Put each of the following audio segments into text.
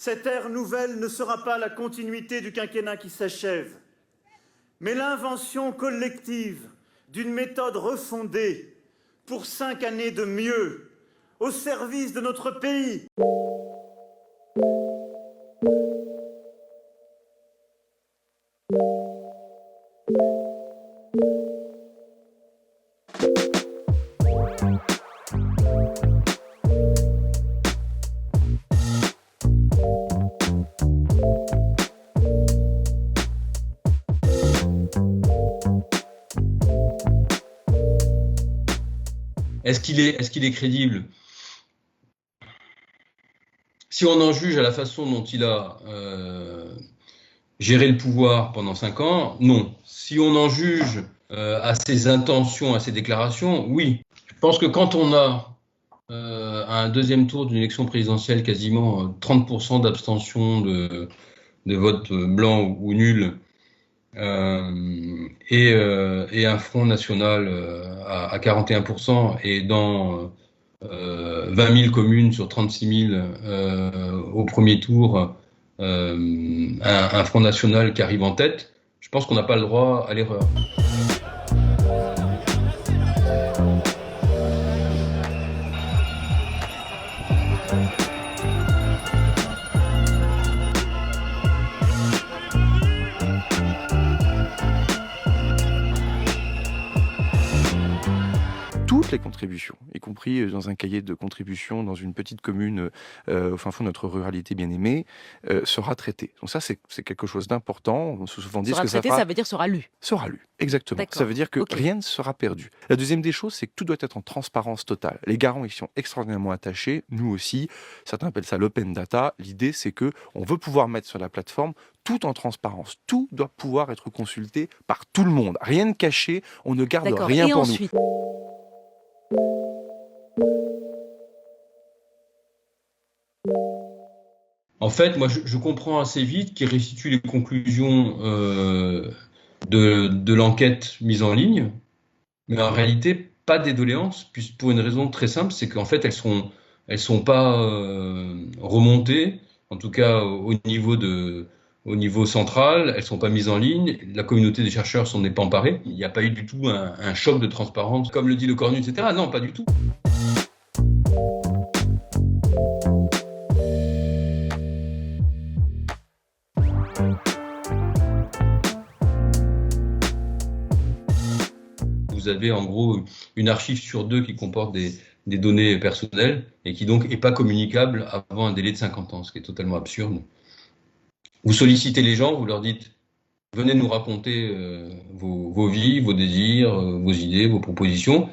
Cette ère nouvelle ne sera pas la continuité du quinquennat qui s'achève, mais l'invention collective d'une méthode refondée pour 5 années de mieux, au service de notre pays. Est-ce qu'il est crédible? Si on en juge à la façon dont il a géré le pouvoir pendant 5 ans, non. Si on en juge à ses intentions, à ses déclarations, oui. Je pense que quand on a à un deuxième tour d'une élection présidentielle quasiment 30% d'abstention de vote blanc ou nul, et un Front National à 41%, et dans 20 000 communes sur 36 000 au premier tour, un Front National qui arrive en tête, je pense qu'on n'a pas le droit à l'erreur. Toutes les contributions, y compris dans un cahier de contribution dans une petite commune au fin fond de notre ruralité bien aimée, sera traitée. Donc ça, c'est quelque chose d'important. On se souvent dit Sera que traité, ça veut dire sera lu. sera lu, exactement. Ça veut dire que rien ne sera perdu. La deuxième des choses, c'est que tout doit être en transparence totale. Les garants y sont extraordinairement attachés, nous aussi. Certains appellent ça l'open data. L'idée, c'est que on veut pouvoir mettre sur la plateforme tout en transparence. Tout doit pouvoir être consulté par tout le monde. Rien de caché, on ne garde rien pour nous. En fait, moi, je comprends assez vite qu'il restitue les conclusions de l'enquête mise en ligne, mais en réalité, pas des doléances, pour une raison très simple, c'est qu'en fait, elles sont pas remontées, en tout cas au niveau central, elles sont pas mises en ligne, la communauté des chercheurs s'en est pas emparée, il n'y a pas eu du tout un choc de transparence, comme le dit le Cornu, etc. Non, pas du tout. Vous avez en gros une archive sur 2 qui comporte des données personnelles et qui donc n'est pas communicable avant un délai de 50 ans, ce qui est totalement absurde. Vous sollicitez les gens, vous leur dites « Venez nous raconter vos vies, vos désirs, vos idées, vos propositions ».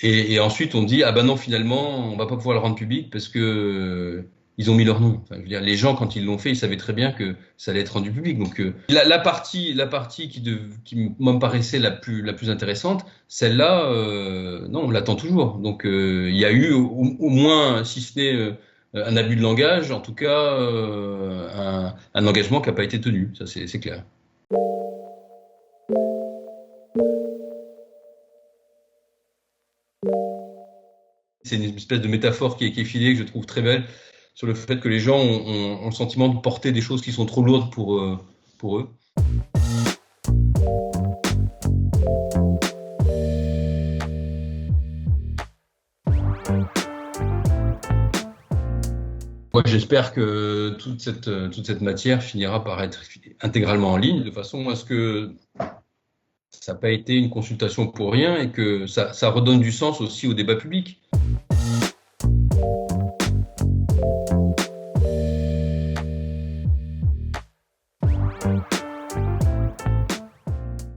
Et ensuite on dit « Ah ben non, finalement, on ne va pas pouvoir le rendre public parce que… » Ils ont mis leur nom. Enfin, je veux dire, les gens, quand ils l'ont fait, ils savaient très bien que ça allait être rendu public. Donc, la partie qui me paraissait la plus intéressante, celle-là, non, on l'attend toujours. Donc, il y a eu au moins, si ce n'est un abus de langage, en tout cas, un engagement qui n'a pas été tenu. Ça, c'est clair. C'est une espèce de métaphore qui est filée, que je trouve très belle, sur le fait que les gens ont le sentiment de porter des choses qui sont trop lourdes pour eux. Moi, j'espère que toute cette matière finira par être intégralement en ligne, de façon à ce que ça n'a pas été une consultation pour rien et que ça redonne du sens aussi au débat public.